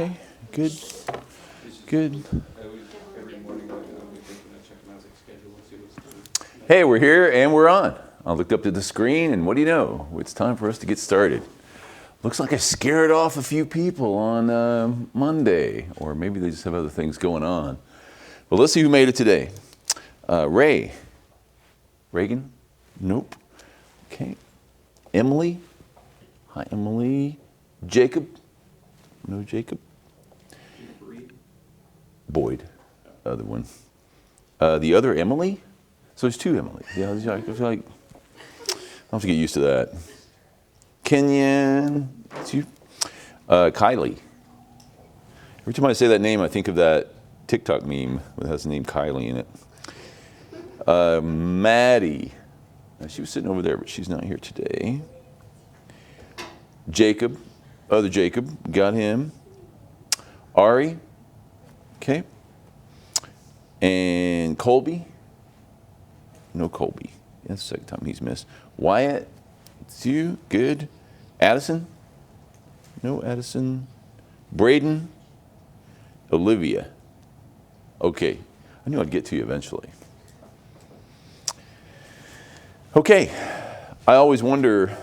Okay, good, good. Hey, we're here and we're on. I looked up to the screen and what do you know? It's time for us to get started. Looks like I scared off a few people on Monday, or maybe they just have other things going on. But let's see who made it today. Ray. Reagan? Nope. Okay. Emily? Hi, Emily. Jacob? No Jacob? Boyd. Other one. The other Emily? So there's two Emily. Yeah, I feel like I'll have to get used to that. Kenyon. It's you. Kylie. Every time I say that name, I think of that TikTok meme that has the name Kylie in it. Maddie. Now, she was sitting over there, but she's not here today. Jacob. Other Jacob. Got him. Ari. Okay. And Colby. No Colby. That's the second time he's missed. Wyatt. It's you. Good. Addison. No Addison. Braden. Olivia. Okay. I knew I'd get to you eventually. Okay. I always wonder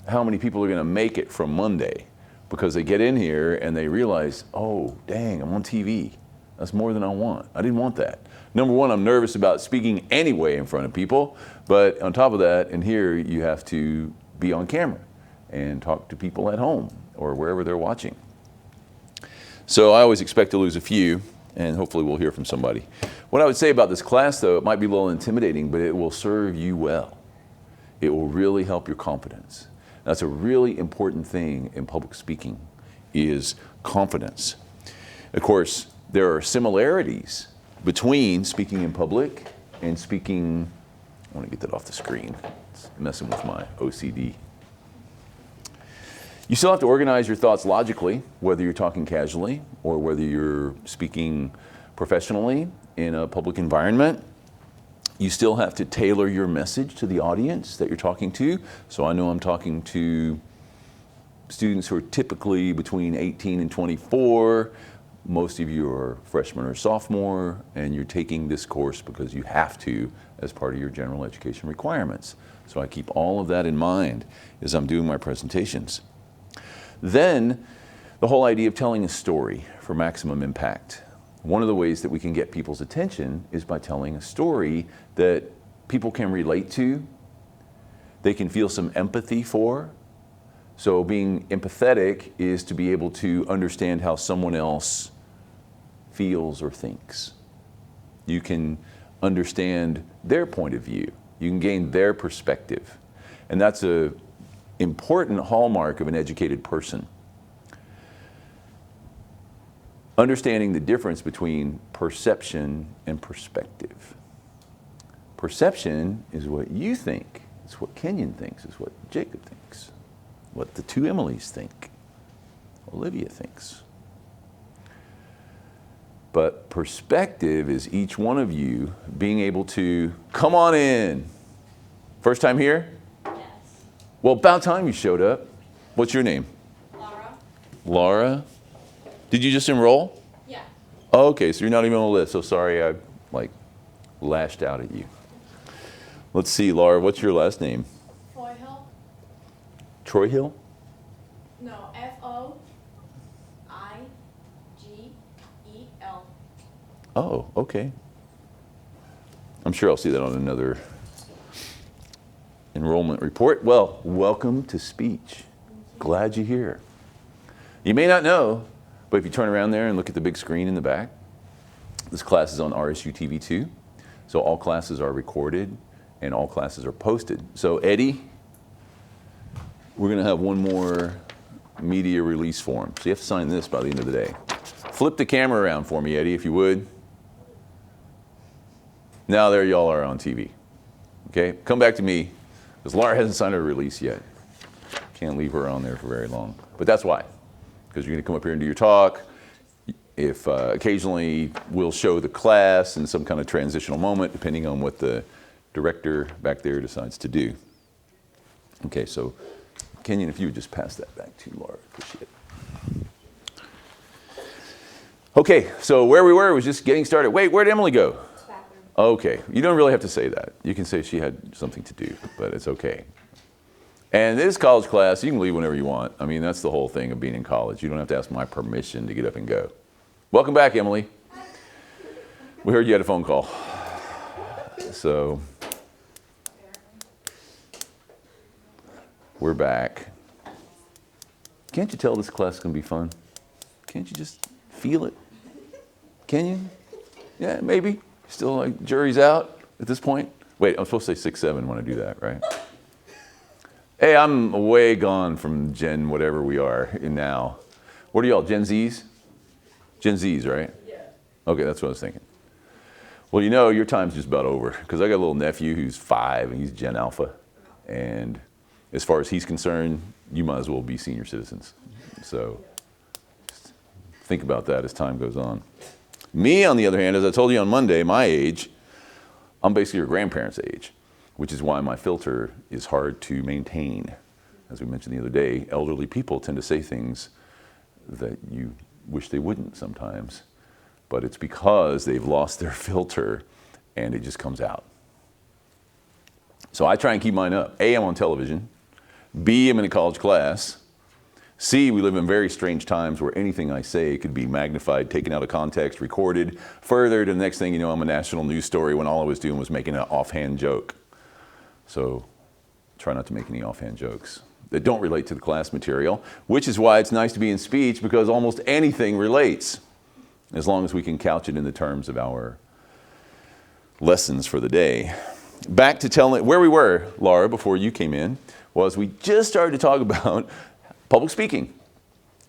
how many people are going to make it from Monday, because they get in here and they realize, oh, dang, I'm on TV. That's more than I want. I didn't want that. Number one, I'm nervous about speaking anyway in front of people, but on top of that, in here, you have to be on camera and talk to people at home or wherever they're watching. So I always expect to lose a few, and hopefully we'll hear from somebody. What I would say about this class, though, it might be a little intimidating, but it will serve you well. It will really help your confidence. That's a really important thing in public speaking, is confidence. Of course, there are similarities between speaking in public and speaking, I want to get that off the screen. It's messing with my OCD. You still have to organize your thoughts logically, whether you're talking casually or whether you're speaking professionally in a public environment. You still have to tailor your message to the audience that you're talking to. So I know I'm talking to students who are typically between 18 and 24. Most of you are freshman or sophomore, and you're taking this course because you have to as part of your general education requirements. So I keep all of that in mind as I'm doing my presentations. Then, the whole idea of telling a story for maximum impact. One of the ways that we can get people's attention is by telling a story that people can relate to, they can feel some empathy for. So being empathetic is to be able to understand how someone else feels or thinks. You can understand their point of view. You can gain their perspective. And that's an important hallmark of an educated person. Understanding the difference between perception and perspective. Perception is what you think. It's what Kenyon thinks. It's what Jacob thinks. What the two Emilys think. Olivia thinks. But perspective is each one of you being able to come on in. First time here? Yes. Well, about time you showed up. What's your name? Laura? Laura? Did you just enroll? Yeah. Oh, okay, so you're not even on the list. So sorry I lashed out at you. Let's see, Laura, what's your last name? Foyhill? Troy Hill? No, Foigel. Oh, okay. I'm sure I'll see that on another enrollment report. Well, welcome to speech. Glad you're here. You may not know, but if you turn around there and look at the big screen in the back, this class is on RSU TV 2. So all classes are recorded and all classes are posted. So Eddie, we're going to have one more media release form. So you have to sign this by the end of the day. Flip the camera around for me, Eddie, if you would. Now there y'all are on TV. Okay, come back to me, because Laura hasn't signed her release yet. Can't leave her on there for very long. But that's why, because you're going to come up here and do your talk. If occasionally we'll show the class in some kind of transitional moment, depending on what the director back there decides to do. Okay, so Kenyon, if you would just pass that back to Laura, appreciate it. Okay, so where we were was just getting started. Wait, where'd Emily go? Bathroom. Okay, you don't really have to say that. You can say she had something to do, but it's okay. And this college class, you can leave whenever you want. I mean, that's the whole thing of being in college. You don't have to ask my permission to get up and go. Welcome back, Emily. We heard you had a phone call. So, we're back. Can't you tell this class is going to be fun? Can't you just feel it? Can you? Yeah, maybe. Still like jury's out at this point. Wait, I'm supposed to say 6, 7 when I do that, right? Hey, I'm way gone from Gen whatever we are in now. What are y'all, Gen Zs? Gen Zs, right? Yeah. Okay, that's what I was thinking. Well, you know, your time's just about over because I got a little nephew who's 5 and he's Gen Alpha. And as far as he's concerned, you might as well be senior citizens. So think about that as time goes on. Me, on the other hand, as I told you on Monday, my age, I'm basically your grandparents' age, which is why my filter is hard to maintain. As we mentioned the other day, elderly people tend to say things that you wish they wouldn't sometimes, but it's because they've lost their filter and it just comes out. So I try and keep mine up. A, I'm on television. B, I'm in a college class. C, we live in very strange times where anything I say could be magnified, taken out of context, recorded, furthered, and the next thing you know, I'm a national news story when all I was doing was making an offhand joke. So try not to make any offhand jokes that don't relate to the class material, which is why it's nice to be in speech because almost anything relates, as long as we can couch it in the terms of our lessons for the day. Back to telling where we were, Laura, before you came in, was we just started to talk about public speaking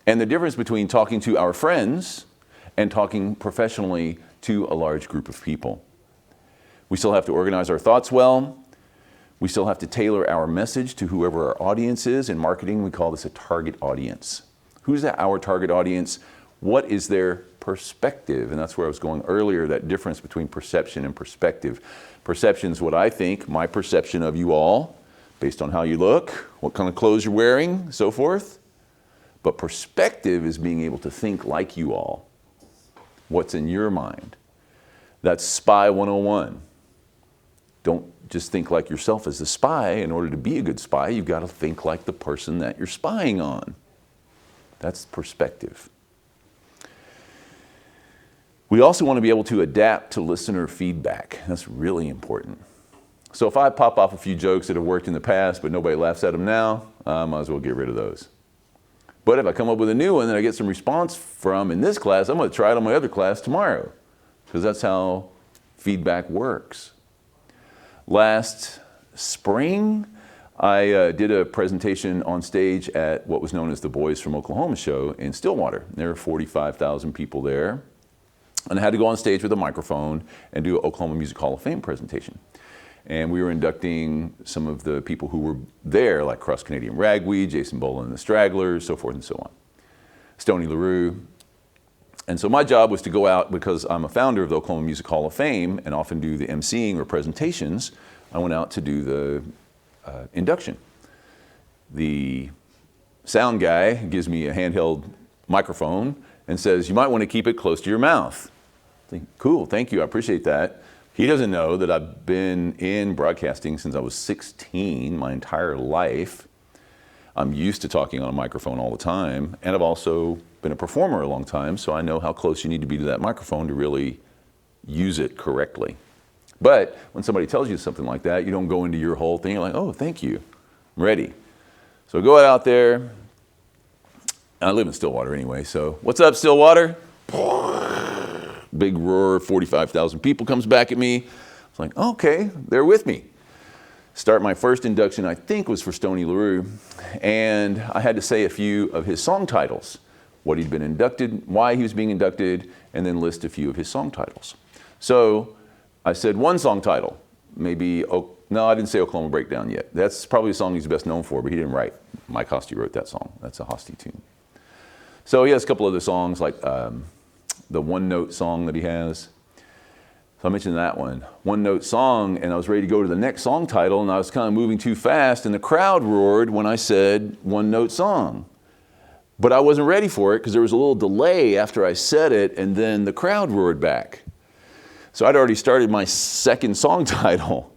and the difference between talking to our friends and talking professionally to a large group of people. We still have to organize our thoughts well. We still have to tailor our message to whoever our audience is. In marketing, we call this a target audience. Who's our target audience? What is their perspective? And that's where I was going earlier, that difference between perception and perspective. Perception is what I think, my perception of you all, based on how you look, what kind of clothes you're wearing, so forth. But perspective is being able to think like you all. What's in your mind? That's Spy 101. Don't just think like yourself as the spy. In order to be a good spy, you've got to think like the person that you're spying on. That's perspective. We also want to be able to adapt to listener feedback. That's really important. So if I pop off a few jokes that have worked in the past, but nobody laughs at them now, I might as well get rid of those. But if I come up with a new one that I get some response from in this class, I'm going to try it on my other class tomorrow, because that's how feedback works. Last spring, I did a presentation on stage at what was known as the Boys from Oklahoma show in Stillwater. There were 45,000 people there. And I had to go on stage with a microphone and do an Oklahoma Music Hall of Fame presentation. And we were inducting some of the people who were there, like Cross Canadian Ragweed, Jason Boland and the Stragglers, so forth and so on. Stoney LaRue. And so my job was to go out, because I'm a founder of the Oklahoma Music Hall of Fame and often do the emceeing or presentations, I went out to do the induction. The sound guy gives me a handheld microphone and says, you might want to keep it close to your mouth. I think, cool, thank you, I appreciate that. He doesn't know that I've been in broadcasting since I was 16, my entire life. I'm used to talking on a microphone all the time, and I've also been a performer a long time, so I know how close you need to be to that microphone to really use it correctly. But when somebody tells you something like that, you don't go into your whole thing, you're like, oh, thank you, I'm ready. So go out there, and I live in Stillwater anyway, so what's up, Stillwater? Big roar, 45,000 people comes back at me. It's like, okay, they're with me. Start my first induction, I think, was for Stoney LaRue, and I had to say a few of his song titles, what he'd been inducted, why he was being inducted, and then list a few of his song titles. So I said one song title, maybe, no, I didn't say Oklahoma Breakdown yet. That's probably the song he's best known for, but he didn't write. Mike Hosty wrote that song. That's a Hosty tune. So he has a couple other songs, like the One Note song that he has. So I mentioned that one note song, and I was ready to go to the next song title, and I was kind of moving too fast, and the crowd roared when I said one note song. But I wasn't ready for it because there was a little delay after I said it, and then the crowd roared back. So I'd already started my second song title.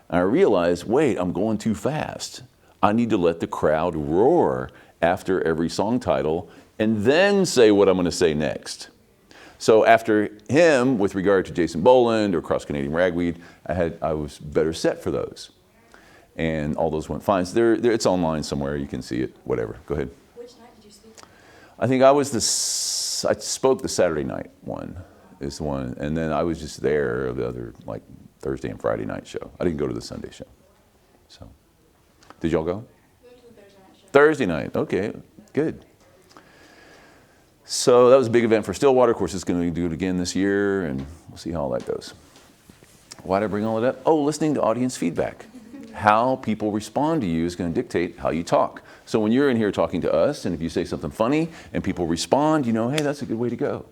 And I realized, wait, I'm going too fast. I need to let the crowd roar after every song title and then say what I'm going to say next. So after him, with regard to Jason Boland or Cross Canadian Ragweed, I was better set for those. And all those went fine. So it's online somewhere. You can see it, whatever. Go ahead. Which night did you speak? I think I spoke the Saturday night one is the one. And then I was just there the other, like, Thursday and Friday night show. I didn't go to the Sunday show. So, did y'all go? We went to the Thursday night show. Thursday night, okay, good. So that was a big event for Stillwater. Of course, it's going to do it again this year, and we'll see how all that goes. Why did I bring all of that? Oh, listening to audience feedback. How people respond to you is going to dictate how you talk. So when you're in here talking to us, and if you say something funny and people respond, you know, hey, that's a good way to go.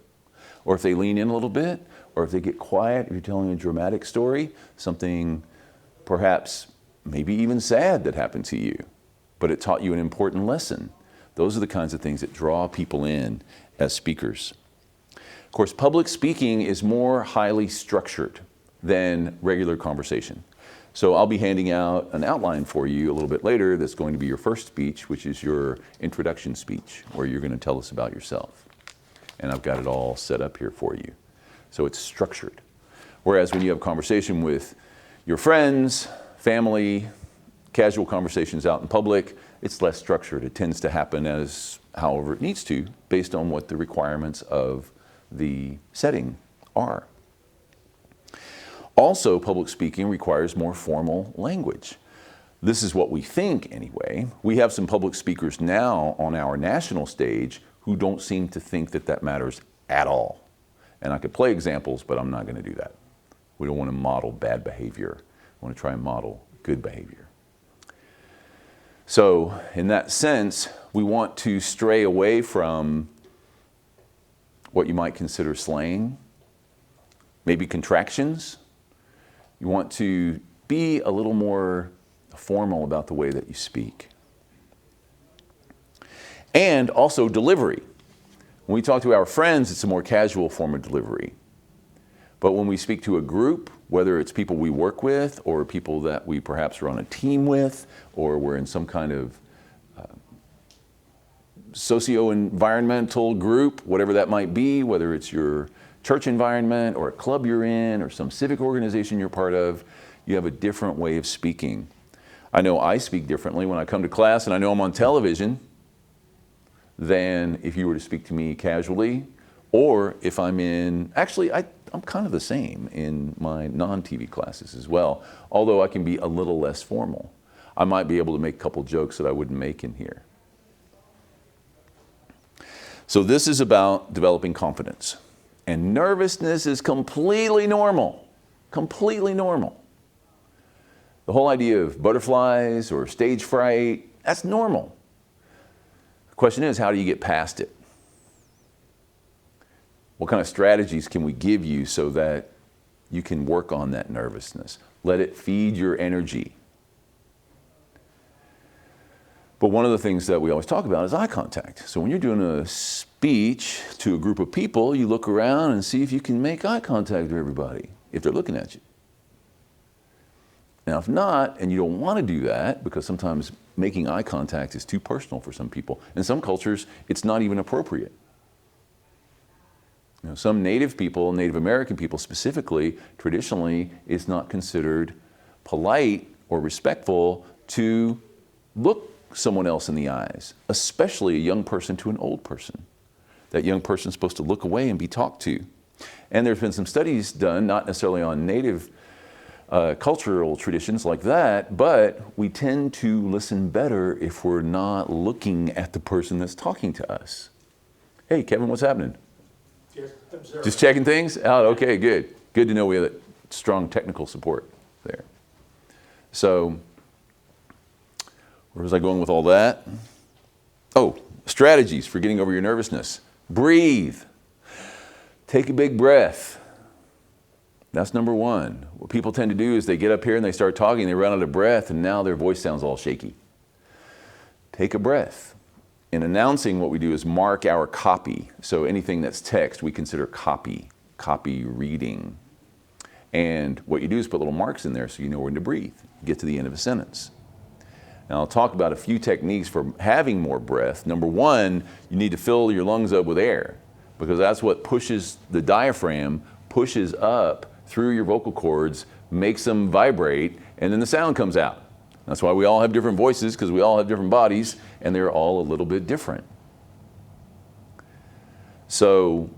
Or if they lean in a little bit, or if they get quiet, if you're telling a dramatic story, something perhaps maybe even sad that happened to you, but it taught you an important lesson. Those are the kinds of things that draw people in as speakers. Of course, public speaking is more highly structured than regular conversation. So I'll be handing out an outline for you a little bit later that's going to be your first speech, which is your introduction speech, where you're going to tell us about yourself. And I've got it all set up here for you. So it's structured. Whereas when you have a conversation with your friends, family, casual conversations out in public, it's less structured. It tends to happen as however it needs to, based on what the requirements of the setting are. Also, public speaking requires more formal language. This is what we think anyway. We have some public speakers now on our national stage who don't seem to think that that matters at all. And I could play examples, but I'm not going to do that. We don't want to model bad behavior. We want to try and model good behavior. So in that sense, we want to stray away from what you might consider slang, maybe contractions. You want to be a little more formal about the way that you speak. And also delivery. When we talk to our friends, it's a more casual form of delivery. But when we speak to a group, whether it's people we work with or people that we perhaps are on a team with, or we're in some kind of socio-environmental group, whatever that might be, whether it's your church environment or a club you're in or some civic organization you're part of, you have a different way of speaking. I know I speak differently when I come to class, and I know I'm on television, than if you were to speak to me casually, or if I'm in, actually I'm kind of the same in my non-TV classes as well, although I can be a little less formal. I might be able to make a couple jokes that I wouldn't make in here. So this is about developing confidence. And nervousness is completely normal, completely normal. The whole idea of butterflies or stage fright, that's normal. The question is, how do you get past it? What kind of strategies can we give you so that you can work on that nervousness? Let it feed your energy. But one of the things that we always talk about is eye contact. So when you're doing a speech to a group of people, you look around and see if you can make eye contact with everybody, if they're looking at you. Now, if not, and you don't want to do that, because sometimes making eye contact is too personal for some people. In some cultures, it's not even appropriate. You know, some Native people, Native American people specifically, traditionally, it's not considered polite or respectful to look someone else in the eyes, especially a young person to an old person. That young person's supposed to look away and be talked to. And there's been some studies done, not necessarily on Native cultural traditions like that, but we tend to listen better if we're not looking at the person that's talking to us. Hey, Kevin, what's happening? Just checking things out? Okay, good. Good to know we have that strong technical support there. So, where was I going with all that? Oh, strategies for getting over your nervousness. Breathe. Take a big breath. That's number one. What people tend to do is they get up here and they start talking, they run out of breath, and now their voice sounds all shaky. Take a breath. in announcing, what we do is mark our copy. So anything that's text, we consider copy reading. And what you do is put little marks in there so you know when to breathe. Get to the end of a sentence. Now I'll talk about a few techniques for having more breath. Number one, you need to fill your lungs up with air, because that's what pushes the diaphragm, pushes up through your vocal cords, makes them vibrate, and then the sound comes out. That's why we all have different voices, because we all have different bodies, and they're all a little bit different. So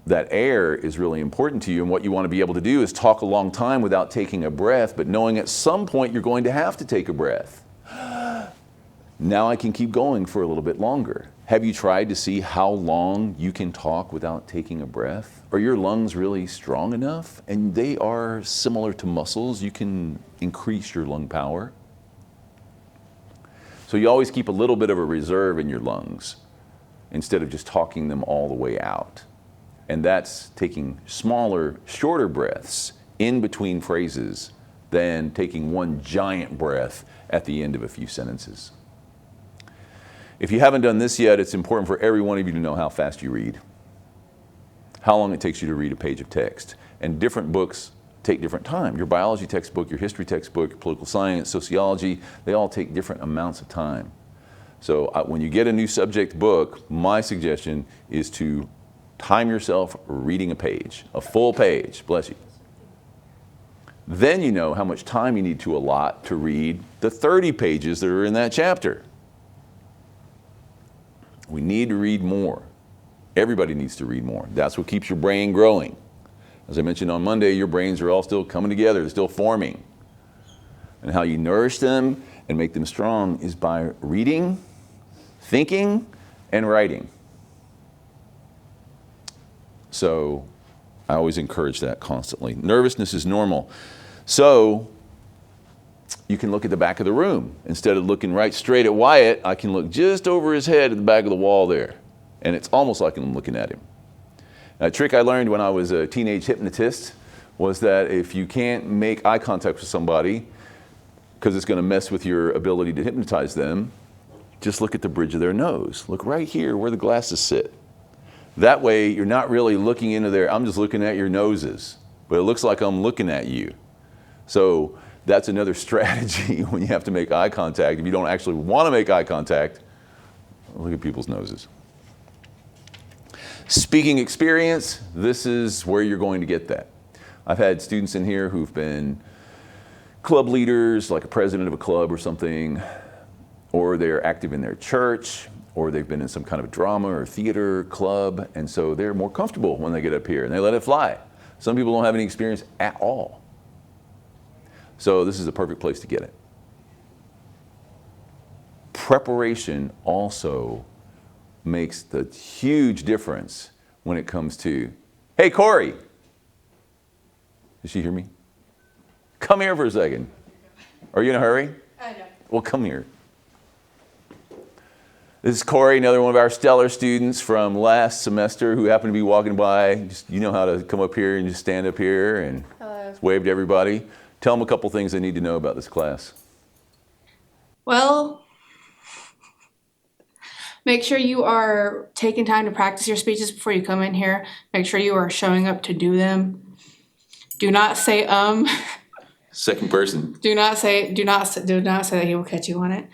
that air is really important to you, and what you want to be able to do is talk a long time without taking a breath, but knowing at some point you're going to have to take a breath. Now I can keep going for a little bit longer. Have you tried to see how long you can talk without taking a breath? Are your lungs really strong enough? And they are similar to muscles. You can increase your lung power. So you always keep a little bit of a reserve in your lungs instead of just talking them all the way out. And that's taking smaller, shorter breaths in between phrases than taking one giant breath at the end of a few sentences. If you haven't done this yet, it's important for every one of you to know how fast you read, how long it takes you to read a page of text. And different books take different time. Your biology textbook, your history textbook, your political science, sociology, they all take different amounts of time. So when you get a new subject book, my suggestion is to time yourself reading a page, a full page, bless you. Then you know how much time you need to allot to read the 30 pages that are in that chapter. We need to read more. Everybody needs to read more. That's what keeps your brain growing. As I mentioned on Monday, your brains are all still coming together, they're still forming. And how you nourish them and make them strong is by reading, thinking, and writing. So I always encourage that constantly. Nervousness is normal. So you can look at the back of the room. Instead of looking right straight at Wyatt, I can look just over his head at the back of the wall there. And it's almost like I'm looking at him. A trick I learned when I was a teenage hypnotist was that if you can't make eye contact with somebody, because it's going to mess with your ability to hypnotize them, just look at the bridge of their nose. Look right here where the glasses sit. That way, you're not really looking into there. I'm just looking at your noses, but it looks like I'm looking at you. So that's another strategy when you have to make eye contact. If you don't actually want to make eye contact, look at people's noses. Speaking experience, this is where you're going to get that. I've had students in here who've been club leaders, like a president of a club or something, or they're active in their church, or they've been in some kind of drama or theater club, and so they're more comfortable when they get up here and they let it fly. Some people don't have any experience at all. So this is a perfect place to get it. Preparation also makes the huge difference when it comes to, hey, Corey. Did she hear me? Come here for a second. Are you in a hurry? I know. Well, come here. This is Corey, another one of our stellar students from last semester who happened to be walking by. Just, you know how to come up here and just stand up here and wave to everybody. Tell them a couple things they need to know about this class. Well, make sure you are taking time to practice your speeches before you come in here. Make sure you are showing up to do them. Do not say Second person. Do not say that he will catch you on it.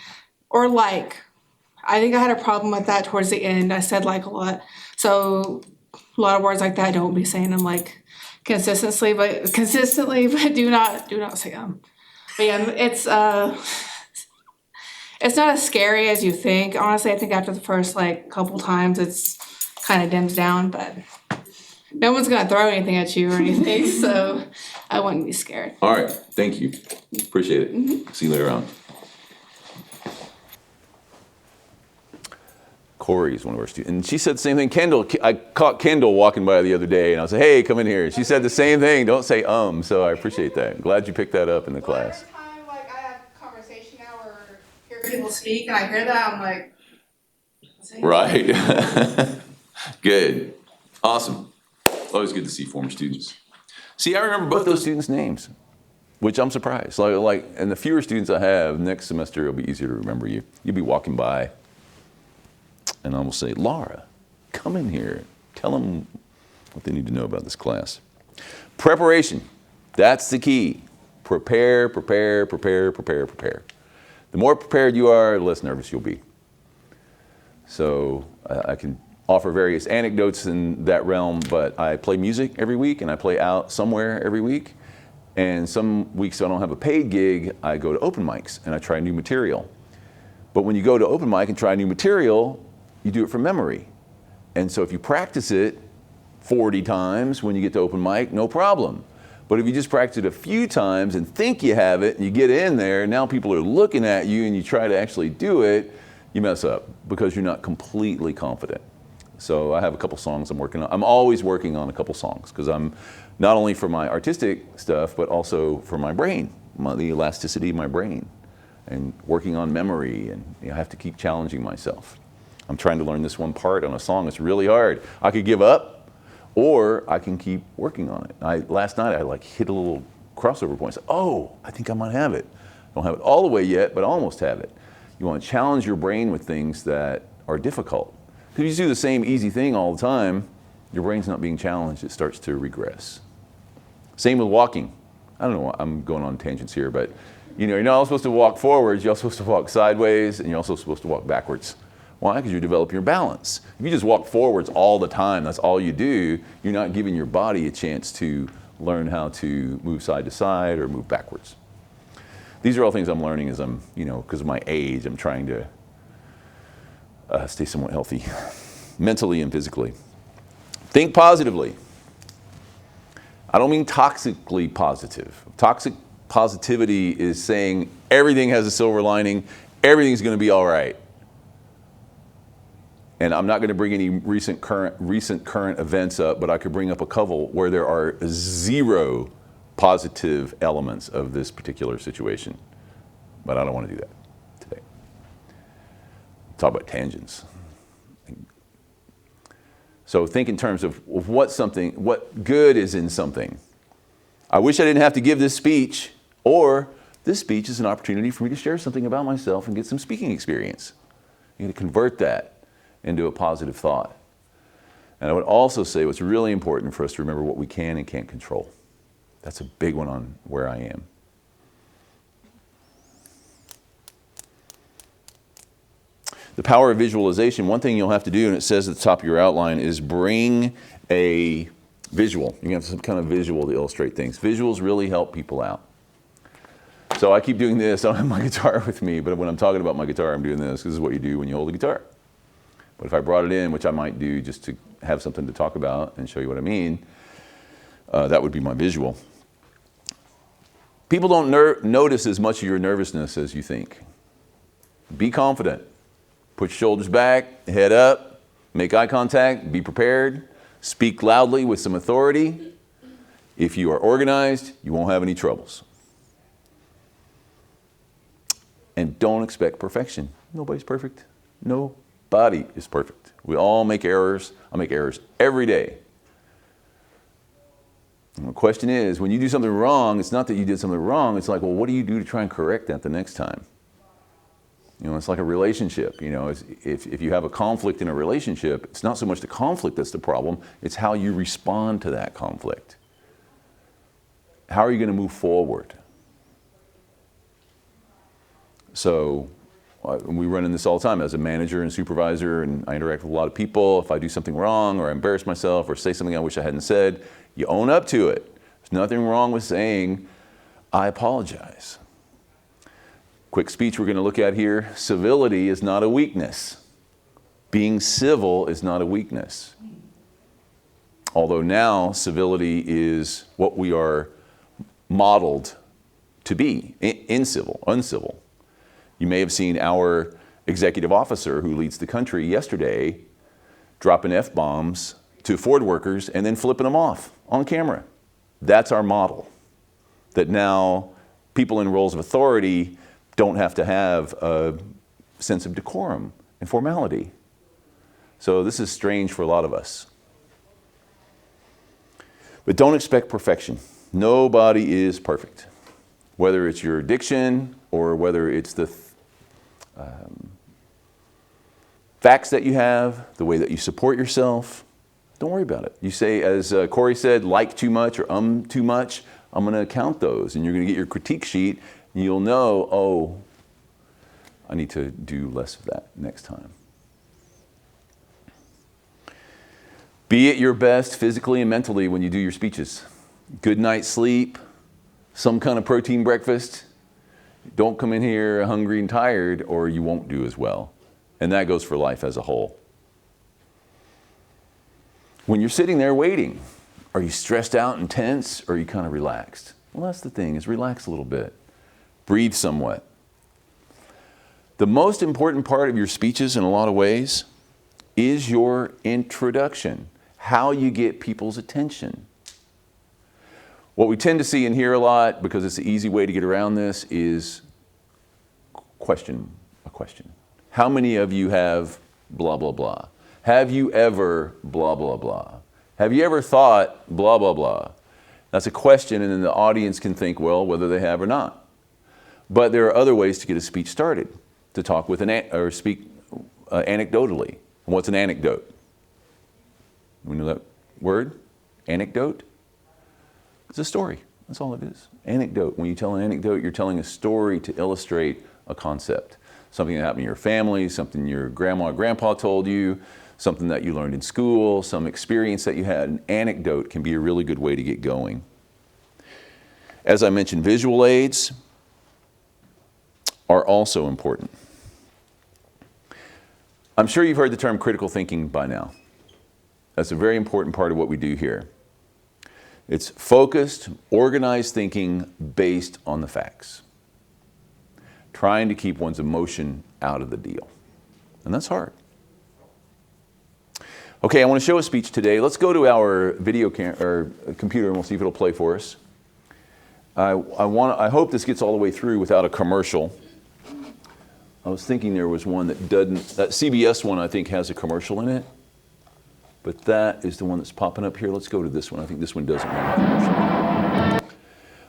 Or like. I think I had a problem with that towards the end. I said like a lot. So a lot of words like that, don't be saying them like consistently, but do not say them. But yeah, it's not as scary as you think. Honestly, I think after the first like couple times it's kind of dims down, but no one's gonna throw anything at you or anything, so I wouldn't be scared. All right, thank you. Appreciate it. Mm-hmm. See you later on. Corey is one of our students, and she said the same thing. Kendall, I caught Kendall walking by the other day, and I said, hey, come in here. She said the same thing, don't say so I appreciate that. Glad you picked that up in the class. Every time like I have a conversation now or hear people speak and I hear that, I'm like, right. Good. Awesome. Always good to see former students. See, I remember both those students' names, which I'm surprised. And the fewer students I have, next semester it'll be easier to remember you. You'll be walking by. and I will say, Laura, come in here. Tell them what they need to know about this class. Preparation. That's the key. Prepare, prepare, prepare, prepare, prepare. The more prepared you are, the less nervous you'll be. So I can offer various anecdotes in that realm, but I play music every week and I play out somewhere every week. And some weeks I don't have a paid gig, I go to open mics and I try new material. But when you go to open mic and try new material, you do it from memory. And so if you practice it 40 times when you get to open mic, no problem. But if you just practice it a few times and think you have it, and you get in there, now people are looking at you and you try to actually do it, you mess up because you're not completely confident. So I have a couple songs I'm working on. I'm always working on a couple songs because I'm not only for my artistic stuff, but also for my brain, the elasticity of my brain, and working on memory, and I have to keep challenging myself. I'm trying to learn this one part on a song. It's really hard. I could give up, or I can keep working on it. Last night I hit a little crossover point. I said, oh, I think I might have it. Don't have it all the way yet, but I almost have it. You want to challenge your brain with things that are difficult. Because if you do the same easy thing all the time, your brain's not being challenged. It starts to regress. Same with walking. I don't know why I'm going on tangents here, but you're not all supposed to walk forwards. You're also supposed to walk sideways, and you're also supposed to walk backwards. Why? Because you're developing your balance. If you just walk forwards all the time, that's all you do, you're not giving your body a chance to learn how to move side to side or move backwards. These are all things I'm learning as I'm, because of my age, I'm trying to stay somewhat healthy, mentally and physically. Think positively. I don't mean toxically positive. Toxic positivity is saying everything has a silver lining, everything's going to be all right. And I'm not going to bring any recent current events up, but I could bring up a couple where there are zero positive elements of this particular situation. But I don't want to do that today. Talk about tangents. So think in terms of what good is in something. I wish I didn't have to give this speech, or this speech is an opportunity for me to share something about myself and get some speaking experience. You need to convert that into a positive thought. And I would also say what's really important for us to remember what we can and can't control. That's a big one on where I am. The power of visualization, one thing you'll have to do, and it says at the top of your outline, is bring a visual. You have some kind of visual to illustrate things. Visuals really help people out. So I keep doing this. I don't have my guitar with me, but when I'm talking about my guitar, I'm doing this. This is what you do when you hold a guitar. But if I brought it in, which I might do just to have something to talk about and show you what I mean, that would be my visual. People don't notice as much of your nervousness as you think. Be confident. Put your shoulders back, head up, make eye contact, be prepared, speak loudly with some authority. If you are organized, you won't have any troubles. And don't expect perfection. Nobody's perfect. Nobody is perfect. We all make errors. I make errors every day. And the question is, when you do something wrong, it's not that you did something wrong. It's like, well, what do you do to try and correct that the next time? It's like a relationship. If you have a conflict in a relationship, it's not so much the conflict that's the problem. It's how you respond to that conflict. How are you going to move forward? So we run in this all the time as a manager and supervisor, and I interact with a lot of people. If I do something wrong or I embarrass myself or say something I wish I hadn't said, you own up to it. There's nothing wrong with saying, I apologize. Quick speech we're going to look at here. Civility is not a weakness. Being civil is not a weakness. Although now civility is what we are modeled to be, uncivil. You may have seen our executive officer who leads the country yesterday dropping F-bombs to Ford workers and then flipping them off on camera. That's our model. That now people in roles of authority don't have to have a sense of decorum and formality. So this is strange for a lot of us. But don't expect perfection. Nobody is perfect. Whether it's your addiction or whether it's the facts that you have, the way that you support yourself, don't worry about it. You say, as Corey said, like too much or too much, I'm going to count those. And you're going to get your critique sheet, and you'll know, oh, I need to do less of that next time. Be at your best physically and mentally when you do your speeches. Good night's sleep, some kind of protein breakfast. Don't come in here hungry and tired, or you won't do as well. And that goes for life as a whole. When you're sitting there waiting, are you stressed out and tense, or are you kind of relaxed? Well, that's the thing, is relax a little bit. Breathe somewhat. The most important part of your speeches, in a lot of ways, is your introduction, how you get people's attention. What we tend to see and hear a lot, because it's the easy way to get around this, is a question. How many of you have blah, blah, blah? Have you ever blah, blah, blah? Have you ever thought blah, blah, blah? That's a question, and then the audience can think, well, whether they have or not. But there are other ways to get a speech started, to talk with or speak anecdotally. And what's an anecdote? We know that word? Anecdote? It's a story. That's all it is. Anecdote. When you tell an anecdote, you're telling a story to illustrate a concept. Something that happened in your family, something your grandma or grandpa told you, something that you learned in school, some experience that you had. An anecdote can be a really good way to get going. As I mentioned, visual aids are also important. I'm sure you've heard the term critical thinking by now. That's a very important part of what we do here. It's focused, organized thinking based on the facts. Trying to keep one's emotion out of the deal. And that's hard. Okay, I want to show a speech today. Let's go to our video computer and we'll see if it'll play for us. I hope this gets all the way through without a commercial. I was thinking there was one that doesn't, that CBS one I think has a commercial in it. But that is the one that's popping up here. Let's go to this one. I think this one doesn't have a commercial.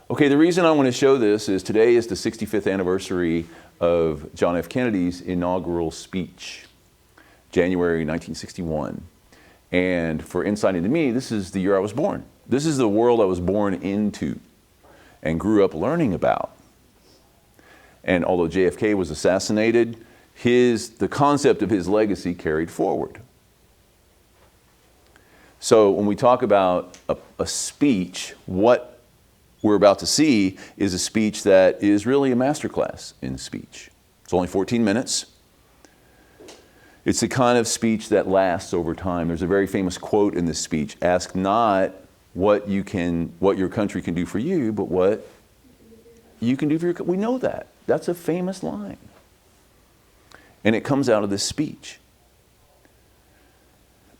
Okay, the reason I want to show this is today is the 65th anniversary of John F. Kennedy's inaugural speech, January 1961. And for insight into me, this is the year I was born. This is the world I was born into and grew up learning about. And although JFK was assassinated, the concept of his legacy carried forward. So when we talk about a speech, what we're about to see is a speech that is really a masterclass in speech. It's only 14 minutes. It's the kind of speech that lasts over time. There's a very famous quote in this speech: ask not what your country can do for you, but what you can do for your country. We know that. That's a famous line. And it comes out of this speech.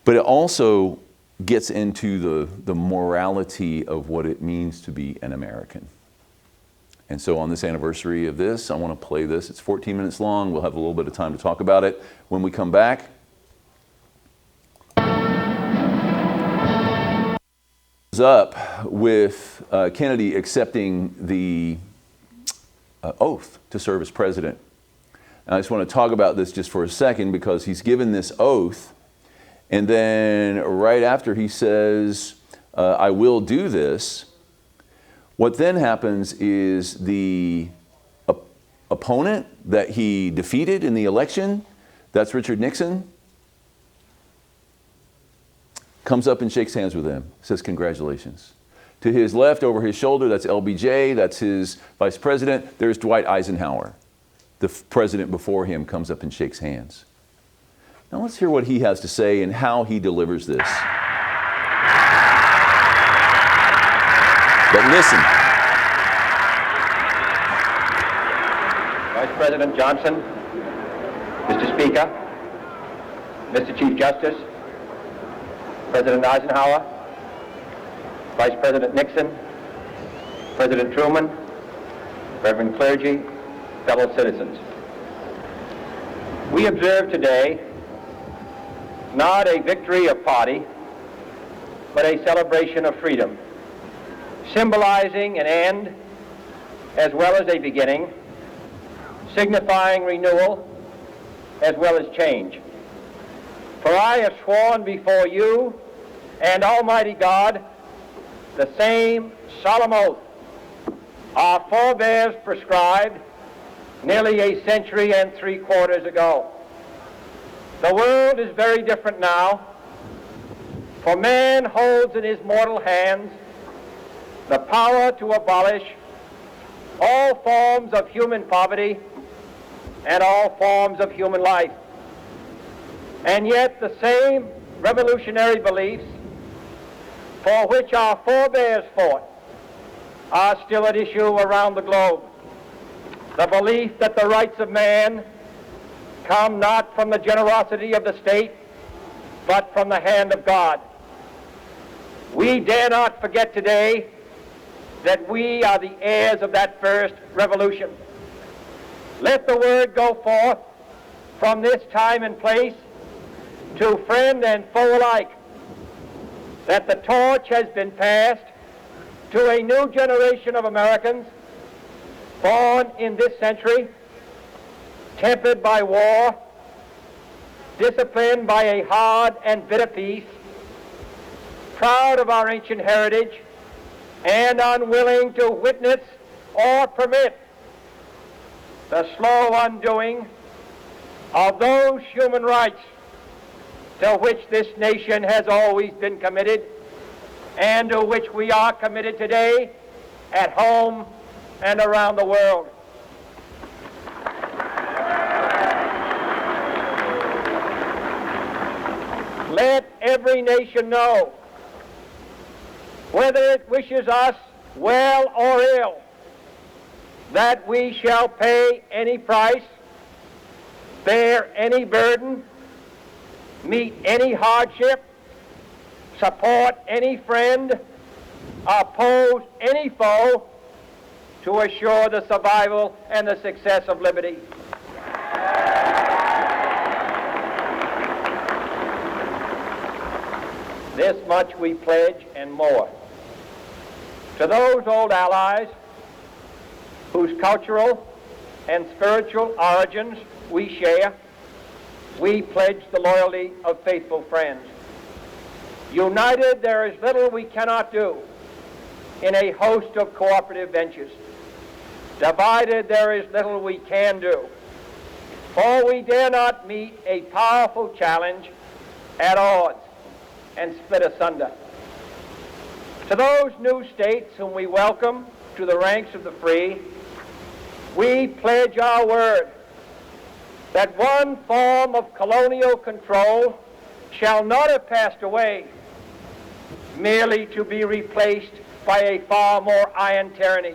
But it also gets into the morality of what it means to be an American. And so on this anniversary of this, I want to play this. It's 14 minutes long. We'll have a little bit of time to talk about it. When we come back, up with Kennedy accepting the oath to serve as president. And I just want to talk about this just for a second, because he's given this oath, and then right after he says, I will do this, what then happens is the opponent that he defeated in the election, that's Richard Nixon, comes up and shakes hands with him, says congratulations. To his left, over his shoulder, that's LBJ, that's his vice president. There's Dwight Eisenhower. The president before him comes up and shakes hands. Now let's hear what he has to say and how he delivers this. But listen. Vice President Johnson, Mr. Speaker, Mr. Chief Justice, President Eisenhower, Vice President Nixon, President Truman, Reverend clergy, fellow citizens. We observe today not a victory of party, but a celebration of freedom, symbolizing an end as well as a beginning, signifying renewal as well as change. For I have sworn before you and Almighty God the same solemn oath our forebears prescribed nearly a century and 3/4 ago. The world is very different now, for man holds in his mortal hands the power to abolish all forms of human poverty and all forms of human life. And yet the same revolutionary beliefs for which our forebears fought are still at issue around the globe. The belief that the rights of man come not from the generosity of the state, but from the hand of God. We dare not forget today that we are the heirs of that first revolution. Let the word go forth from this time and place to friend and foe alike that the torch has been passed to a new generation of Americans born in this century, tempered by war, disciplined by a hard and bitter peace, proud of our ancient heritage, and unwilling to witness or permit the slow undoing of those human rights to which this nation has always been committed and to which we are committed today at home and around the world. Let every nation know, whether it wishes us well or ill, that we shall pay any price, bear any burden, meet any hardship, support any friend, oppose any foe to assure the survival and the success of liberty. This much we pledge and more. To those old allies whose cultural and spiritual origins we share, we pledge the loyalty of faithful friends. United, there is little we cannot do in a host of cooperative ventures. Divided, there is little we can do, for we dare not meet a powerful challenge at odds and split asunder. To those new states whom we welcome to the ranks of the free, we pledge our word that one form of colonial control shall not have passed away, merely to be replaced by a far more iron tyranny.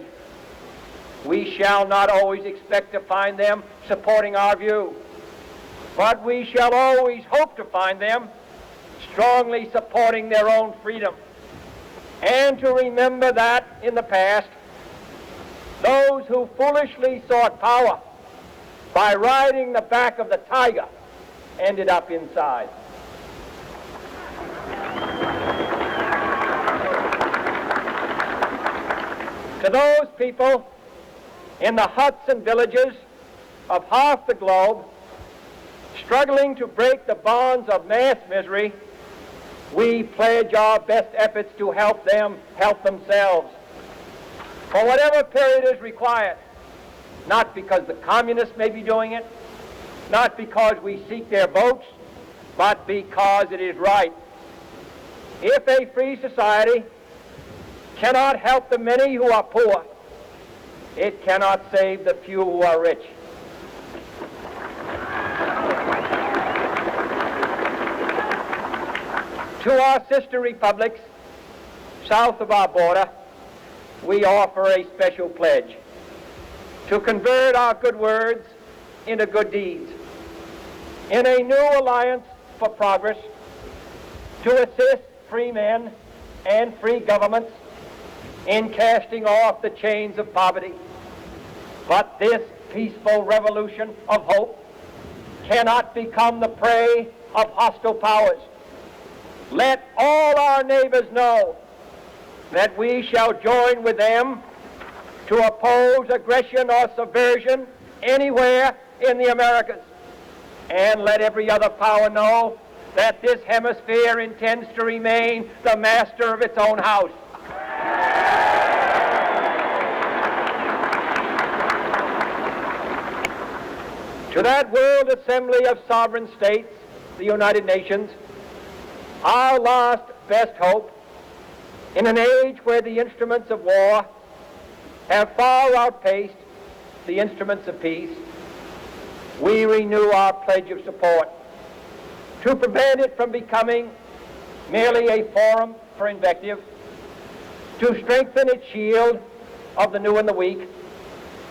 We shall not always expect to find them supporting our view, but we shall always hope to find them strongly supporting their own freedom, and to remember that in the past, those who foolishly sought power by riding the back of the tiger ended up inside. To those people in the huts and villages of half the globe struggling to break the bonds of mass misery, we pledge our best efforts to help them help themselves for whatever period is required, not because the communists may be doing it, not because we seek their votes, but because it is right. If a free society cannot help the many who are poor, it cannot save the few who are rich. To our sister republics south of our border, we offer a special pledge to convert our good words into good deeds, in a new alliance for progress, to assist free men and free governments in casting off the chains of poverty. But this peaceful revolution of hope cannot become the prey of hostile powers. Let all our neighbors know that we shall join with them to oppose aggression or subversion anywhere in the Americas. And let every other power know that this hemisphere intends to remain the master of its own house. To that World Assembly of Sovereign States, the United Nations, our last best hope, in an age where the instruments of war have far outpaced the instruments of peace, we renew our pledge of support to prevent it from becoming merely a forum for invective, to strengthen its shield of the new and the weak,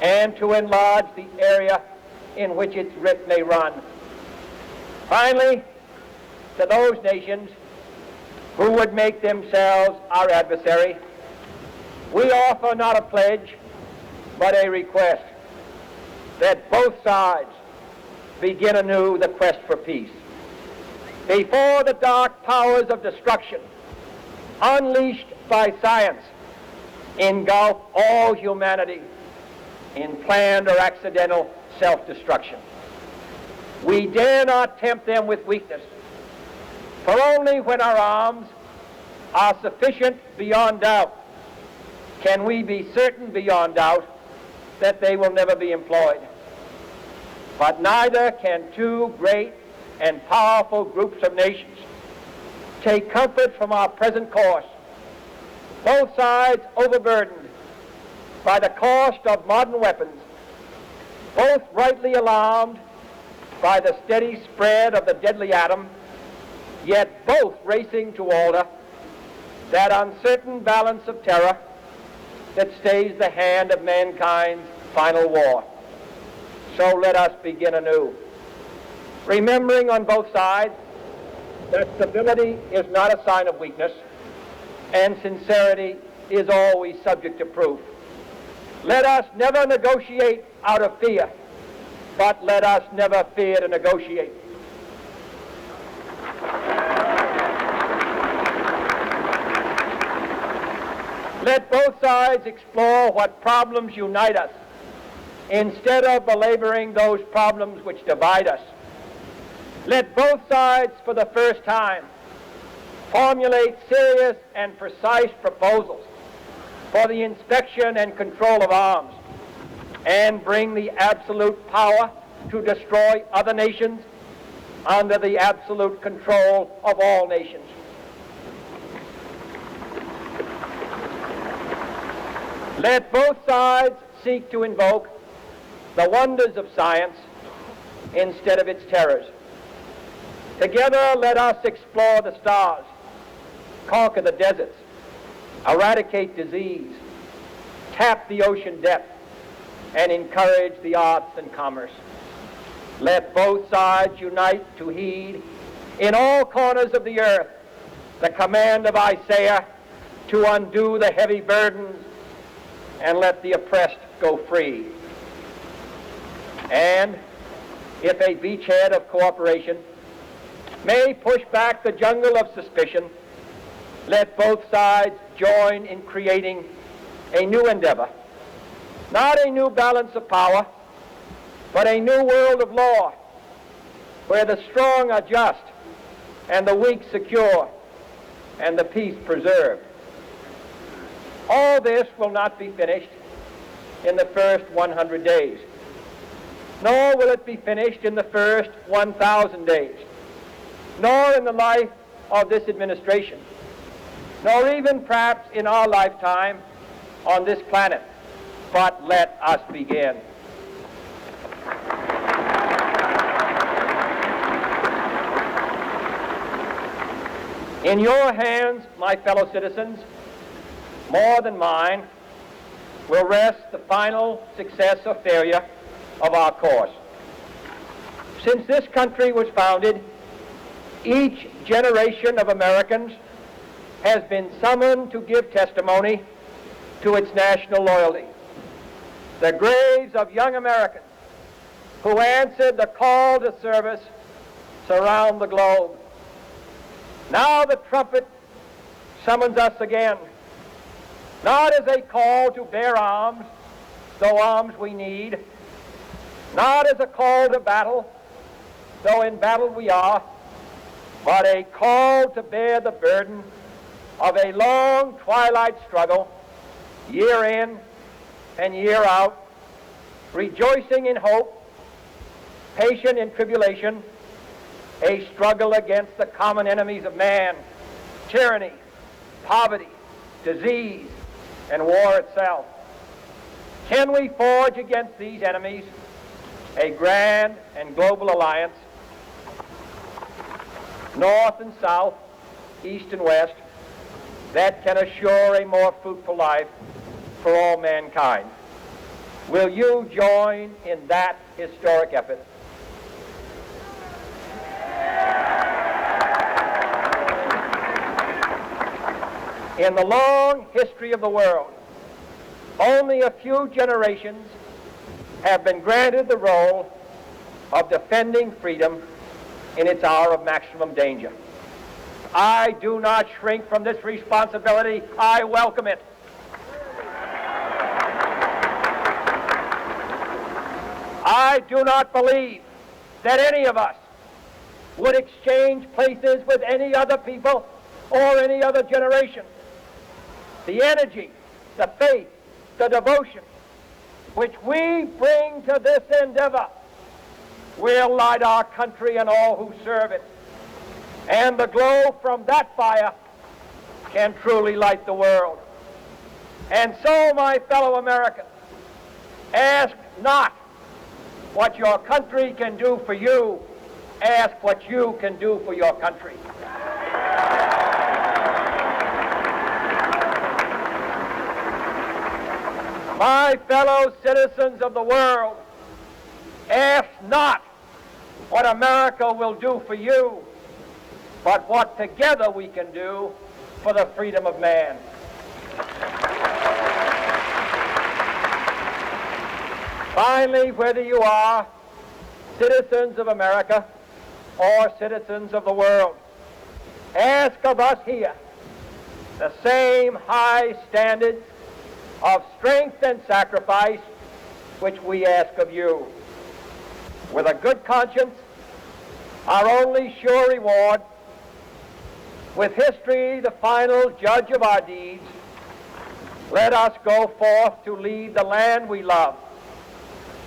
and to enlarge the area in which its writ may run. Finally, to those nations who would make themselves our adversary, we offer not a pledge, but a request that both sides begin anew the quest for peace. Before the dark powers of destruction, unleashed by science, engulf all humanity in planned or accidental self-destruction. We dare not tempt them with weakness, for only when our arms are sufficient beyond doubt can we be certain beyond doubt that they will never be employed. But neither can two great and powerful groups of nations take comfort from our present course, both sides overburdened by the cost of modern weapons, both rightly alarmed by the steady spread of the deadly atom, yet both racing to alter that uncertain balance of terror that stays the hand of mankind's final war. So let us begin anew, remembering on both sides that stability is not a sign of weakness, and sincerity is always subject to proof. Let us never negotiate out of fear, but let us never fear to negotiate. Let both sides explore what problems unite us, instead of belaboring those problems which divide us. Let both sides, for the first time, formulate serious and precise proposals for the inspection and control of arms, and bring the absolute power to destroy other nations under the absolute control of all nations. Let both sides seek to invoke the wonders of science instead of its terrors. Together, let us explore the stars, conquer the deserts, eradicate disease, tap the ocean depth, and encourage the arts and commerce. Let both sides unite to heed in all corners of the earth the command of Isaiah to undo the heavy burdens and let the oppressed go free. And if a beachhead of cooperation may push back the jungle of suspicion, let both sides join in creating a new endeavor, not a new balance of power, but a new world of law, where the strong are just, and the weak secure, and the peace preserved. All this will not be finished in the first 100 days, nor will it be finished in the first 1,000 days, nor in the life of this administration, nor even perhaps in our lifetime on this planet. But let us begin. In your hands, my fellow citizens, more than mine, will rest the final success or failure of our course. Since this country was founded, each generation of Americans has been summoned to give testimony to its national loyalty. The graves of young Americans who answered the call to service surround the globe. Now the trumpet summons us again, not as a call to bear arms, though arms we need, not as a call to battle, though in battle we are, but a call to bear the burden of a long twilight struggle, year in and year out, rejoicing in hope, patient in tribulation, a struggle against the common enemies of man, tyranny, poverty, disease, and war itself. Can we forge against these enemies a grand and global alliance, north and south, east and west, that can assure a more fruitful life for all mankind? Will you join in that historic effort? In the long history of the world, only a few generations have been granted the role of defending freedom in its hour of maximum danger. I do not shrink from this responsibility. I welcome it. I do not believe that any of us would exchange places with any other people or any other generation. The energy, the faith, the devotion which we bring to this endeavor will light our country and all who serve it. And the glow from that fire can truly light the world. And so, my fellow Americans, ask not what your country can do for you, ask what you can do for your country. My fellow citizens of the world, ask not what America will do for you, but what together we can do for the freedom of man. Finally, whether you are citizens of America or citizens of the world, ask of us here the same high standards of strength and sacrifice which we ask of you. With a good conscience, our only sure reward, with history the final judge of our deeds, let us go forth to lead the land we love,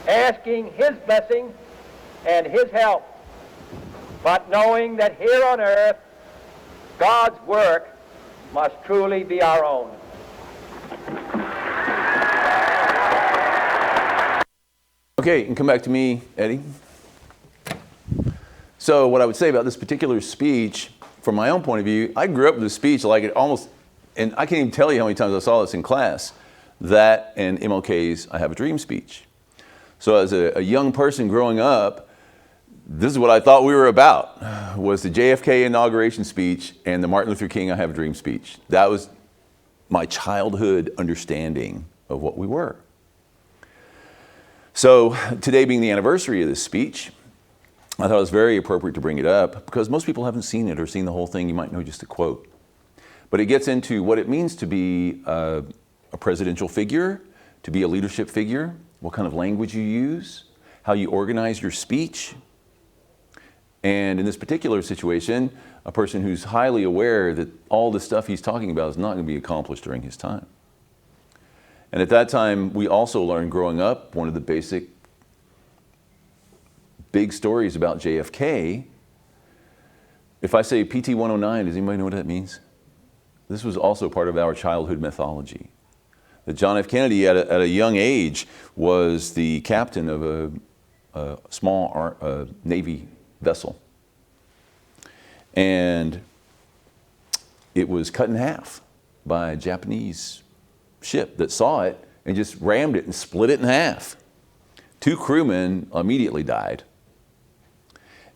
asking his blessing and his help, but knowing that here on earth, God's work must truly be our own. Okay, and come back to me, Eddie. So what I would say about this particular speech, from my own point of view, I grew up with this speech like it almost, and I can't even tell you how many times I saw this in class, that and MLK's I Have a Dream speech. So as a young person growing up, this is what I thought we were about, was the JFK inauguration speech and the Martin Luther King I Have a Dream speech. That was my childhood understanding of what we were. So today being the anniversary of this speech, I thought it was very appropriate to bring it up because most people haven't seen it or seen the whole thing. You might know just a quote. But it gets into what it means to be a presidential figure, to be a leadership figure, what kind of language you use, how you organize your speech. And in this particular situation, a person who's highly aware that all the stuff he's talking about is not going to be accomplished during his time. And at that time, we also learned growing up, one of the big stories about JFK. If I say PT 109, does anybody know what that means? This was also part of our childhood mythology. That John F. Kennedy, at a young age, was the captain of a small Navy vessel. And it was cut in half by a Japanese ship that saw it and just rammed it and split it in half. 2 crewmen immediately died.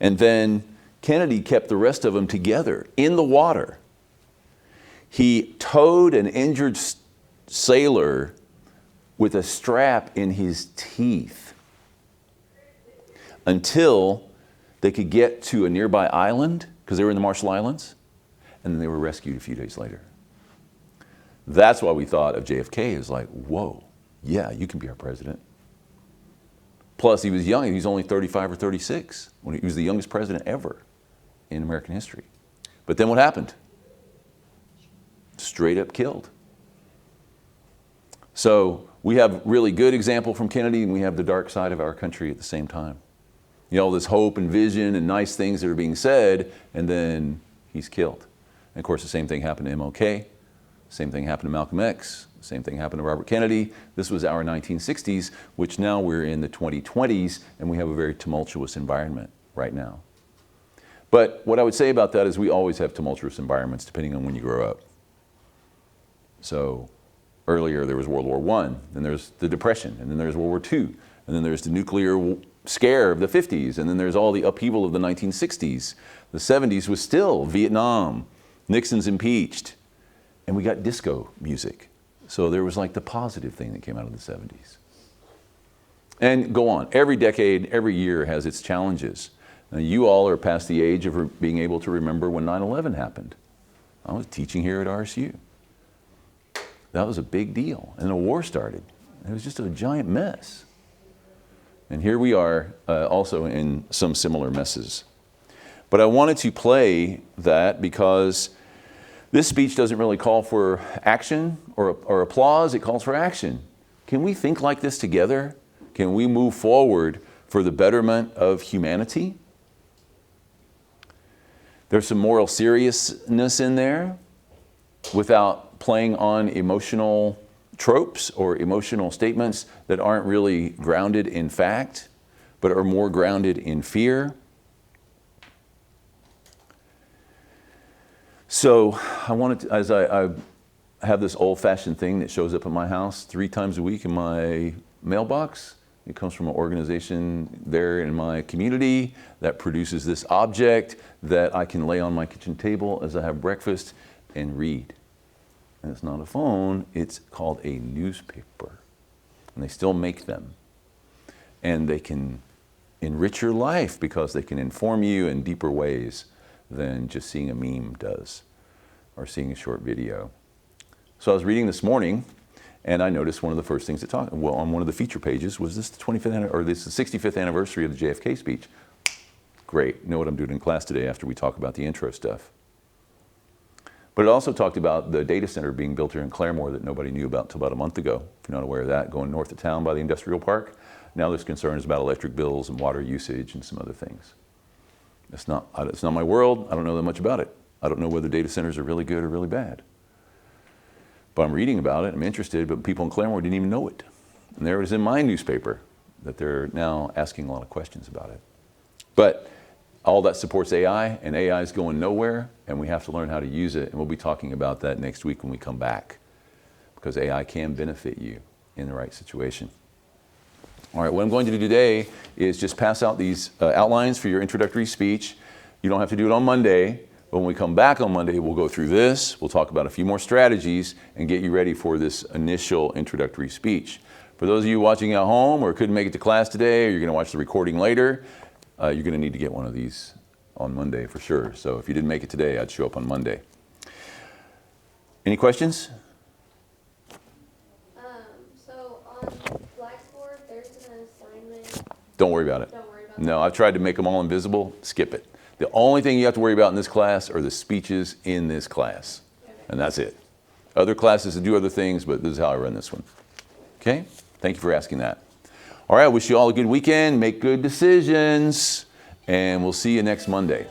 And then Kennedy kept the rest of them together in the water. He towed an injured sailor with a strap in his teeth until they could get to a nearby island, because they were in the Marshall Islands, and then they were rescued a few days later. That's why we thought of JFK as like, whoa, yeah, you can be our president. Plus, he was young. He was only 35 or 36 when he was the youngest president ever. in American history. But then what happened? Straight up killed. So we have really good example from Kennedy, and we have the dark side of our country at the same time. You know, this hope and vision and nice things that are being said, and then he's killed. And of course, the same thing happened to MLK. Same thing happened to Malcolm X. Same thing happened to Robert Kennedy. This was our 1960s, which now we're in the 2020s, and we have a very tumultuous environment right now. But what I would say about that is we always have tumultuous environments depending on when you grow up. So earlier there was World War I, then there's the Depression, and then there's World War II, and then there's the nuclear scare of the 50s, and then there's all the upheaval of the 1960s. The 70s was still Vietnam, Nixon's impeached, and we got disco music. So there was like the positive thing that came out of the 70s. And go on. Every decade, every year has its challenges. Now, you all are past the age of being able to remember when 9/11 happened. I was teaching here at RSU. That was a big deal. And the war started. It was just a giant mess. And here we are also in some similar messes. But I wanted to play that because this speech doesn't really call for action or applause, it calls for action. Can we think like this together? Can we move forward for the betterment of humanity? There's some moral seriousness in there without playing on emotional tropes or emotional statements that aren't really grounded in fact, but are more grounded in fear. So I wanted to, as I have this old-fashioned thing that shows up at my house 3 times a week in my mailbox. It comes from an organization there in my community that produces this object that I can lay on my kitchen table as I have breakfast and read. And it's not a phone, it's called a newspaper. And they still make them. And they can enrich your life because they can inform you in deeper ways than just seeing a meme does or seeing a short video. So I was reading this morning and I noticed one of the first things it talked, well, on one of the feature pages was this the 25th or this the 65th anniversary of the JFK speech. Great, know what I'm doing in class today after we talk about the intro stuff. But it also talked about the data center being built here in Claremore that nobody knew about until about a month ago. If you're not aware of that, going north of town by the industrial park. Now there's concerns about electric bills and water usage and some other things. It's not my world. I don't know that much about it. I don't know whether data centers are really good or really bad. But I'm reading about it, I'm interested, but people in Claremore didn't even know it. And there it is in my newspaper that they're now asking a lot of questions about it. But all that supports AI, and AI is going nowhere, and we have to learn how to use it, and we'll be talking about that next week when we come back, because AI can benefit you in the right situation. All right, what I'm going to do today is just pass out these outlines for your introductory speech. You don't have to do it on Monday, but when we come back on Monday, we'll go through this, we'll talk about a few more strategies, and get you ready for this initial introductory speech. For those of you watching at home or couldn't make it to class today, or you're going to watch the recording later, you're going to need to get one of these on Monday for sure. So if you didn't make it today, I'd show up on Monday. Any questions? So on Blackboard, there's an assignment. Don't worry about it. Don't worry about No, I've tried to make them all invisible. Skip it. The only thing you have to worry about in this class are the speeches in this class. Okay. And that's it. Other classes do other things, but this is how I run this one. Okay? Thank you for asking that. All right, I wish you all a good weekend. Make good decisions. And we'll see you next Monday.